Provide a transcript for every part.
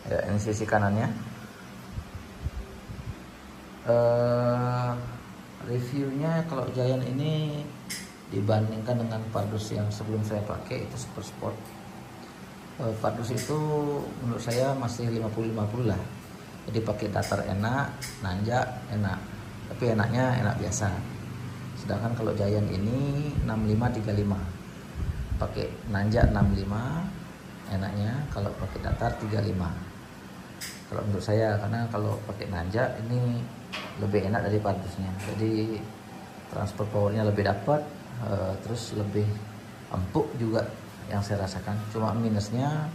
Ya, ini sisi kanannya. Reviewnya kalau Giant ini dibandingkan dengan Pardus yang sebelum saya pakai itu Super Sport, Pardus itu menurut saya masih 50-50 lah. Jadi pakai datar enak, nanjak enak, tapi enaknya enak biasa. Sedangkan kalau Giant ini 65-35, pakai nanjak 65 enaknya, kalau pakai datar 35 kalau menurut saya, karena kalau pakai nanjak ini lebih enak dari Pardusnya. Jadi transfer powernya lebih dapat, terus lebih empuk juga yang saya rasakan. Cuma minusnya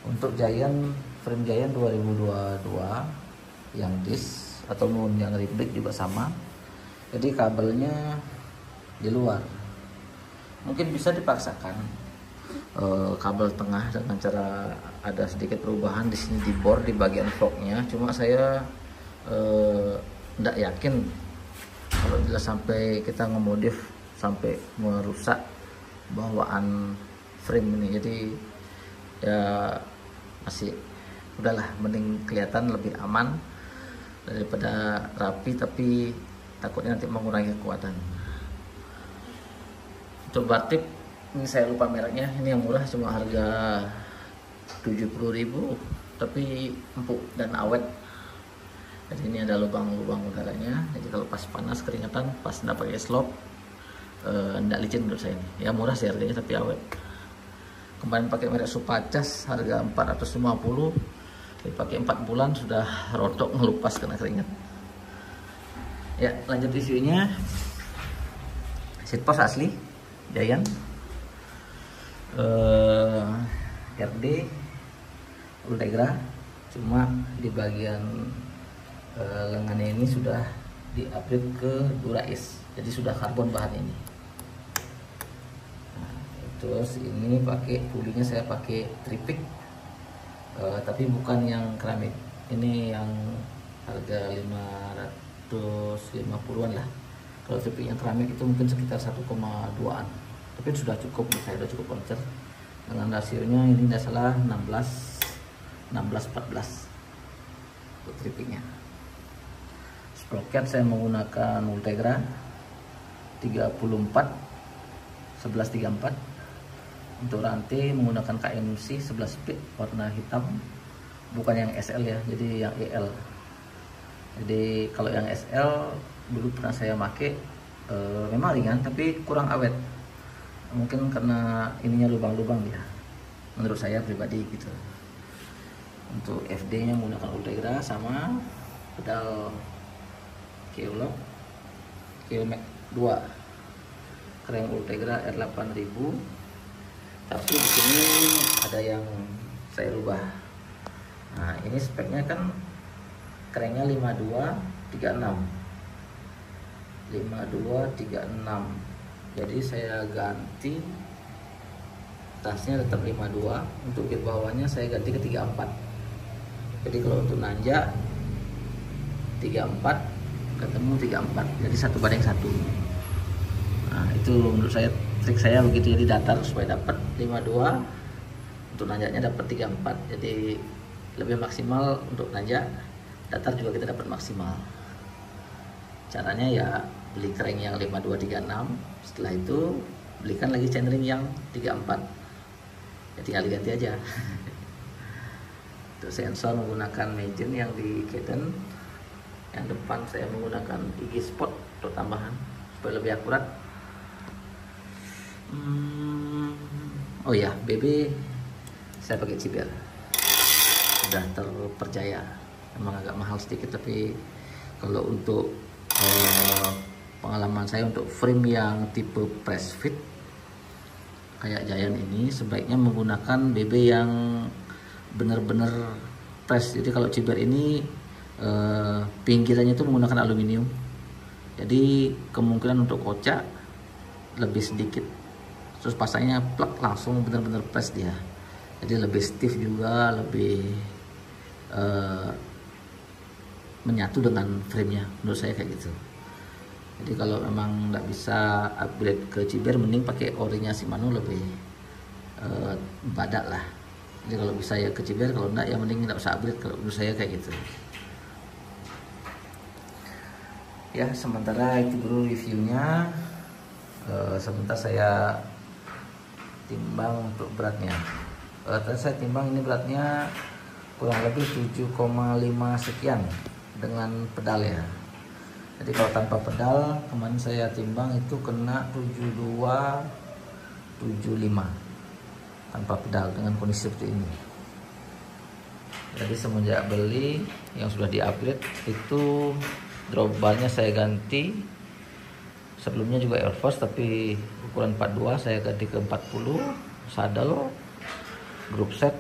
untuk Giant, frame Giant 2022 yang disc atau yang ribet juga sama, jadi kabelnya di luar. Mungkin bisa dipaksakan kabel tengah dengan cara ada sedikit perubahan di sini di bor di bagian forknya. Cuma saya tidak yakin kalau bila sampai kita ngemodif sampai merusak bawaan frame ini. Jadi ya masih udahlah, mending kelihatan lebih aman daripada rapi tapi takutnya nanti mengurangi kekuatan. Untuk batik ini saya lupa mereknya, ini yang murah cuma harga 70.000 tapi empuk dan awet. Jadi ini ada lubang-lubang udaranya, jadi kalau pas panas keringetan pas nggak pakai slop nggak licin menurut saya ini. Ya murah sih harganya tapi awet. Kemarin pakai merek Supacas harga 450, dipakai 4 bulan sudah rontok ngelupas kena keringat. Ya lanjut reviewnya. Seat post asli Giant, RD Ultegra, cuma di bagian lengannya ini sudah di-upgrade ke Dura-Ace, jadi sudah karbon bahan ini. Nah, terus ini pakai pulinya saya pakai tripik, tapi bukan yang keramik, ini yang harga 550-an lah. Kalau tripik yang keramik itu mungkin sekitar 1,2an, tapi sudah cukup, saya sudah cukup konser dengan rasionya ini tidak salah 16-14 untuk tripiknya. Sprocket saya menggunakan Ultegra 34 untuk rantai menggunakan KMC 11 speed warna hitam, bukan yang SL ya, jadi yang EL. Jadi kalau yang SL dulu pernah saya pakai, memang ringan tapi kurang awet, mungkin karena ininya lubang-lubang ya, menurut saya pribadi gitu. Untuk FD nya menggunakan Ultegra sama pedal Keylog Keylmax 2 kreng Ultegra R8000, tapi di sini ada yang saya rubah. Nah ini speknya kan krengnya 5236, jadi saya ganti tasnya tetap 52, untuk gate bawahnya saya ganti ke 34. Jadi kalau untuk nanjak 34 ketemu 34, jadi 1:1. Nah itu menurut saya trik saya begitu, jadi datar supaya dapat 52, untuk nanjaknya dapat 34, jadi lebih maksimal untuk nanjak, datar juga kita dapat maksimal. Caranya ya beli kreng yang 5236, setelah itu belikan lagi chainring yang 34, ya tinggal diganti aja. Untuk sensor menggunakan Magen yang di Caden, yang depan saya menggunakan IG Spot untuk tambahan supaya lebih akurat. Oh ya, BB saya pakai Ciber, sudah terpercaya. Emang agak mahal sedikit, tapi kalau untuk pengalaman saya untuk frame yang tipe press fit kayak Giant ini sebaiknya menggunakan BB yang benar-benar press. Jadi kalau Ciber ini pinggirannya itu menggunakan aluminium, jadi kemungkinan untuk kocak lebih sedikit. Terus pasangnya plak langsung benar-benar press dia, jadi lebih stiff juga, lebih menyatu dengan framenya, menurut saya kayak gitu. Jadi kalau memang nggak bisa upgrade ke Ciber, mending pakai orinya Shimano, lebih badak lah. Jadi kalau bisa ya keciber, kalau enggak ya mending nggak usah upgrade, kalau menurut saya kayak gitu. Ya sementara itu dulu reviewnya. Sebentar saya timbang untuk beratnya. Tadi saya timbang ini beratnya kurang lebih 7,5 sekian dengan pedal ya. Jadi kalau tanpa pedal kemarin saya timbang itu kena 7275 tanpa pedal dengan kondisi seperti ini. Jadi semenjak beli yang sudah di-upgrade itu drop barnya saya ganti. Sebelumnya juga Air Force tapi ukuran 42, saya ganti ke 40. Saddle, group set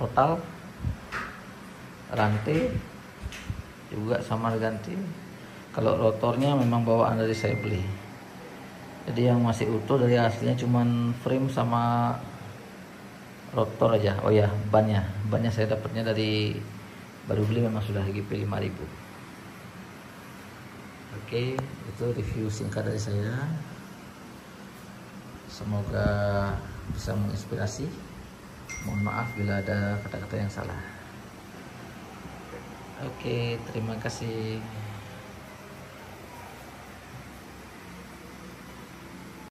total, rantai juga sama ganti. Kalau rotornya memang bawaan dari saya beli. Jadi yang masih utuh dari aslinya cuman frame sama rotor aja. Oh ya, bannya saya dapatnya dari baru beli, memang sudah GP 5000. Oke, itu review singkat dari saya. Semoga bisa menginspirasi. Mohon maaf bila ada kata-kata yang salah. Oke, terima kasih.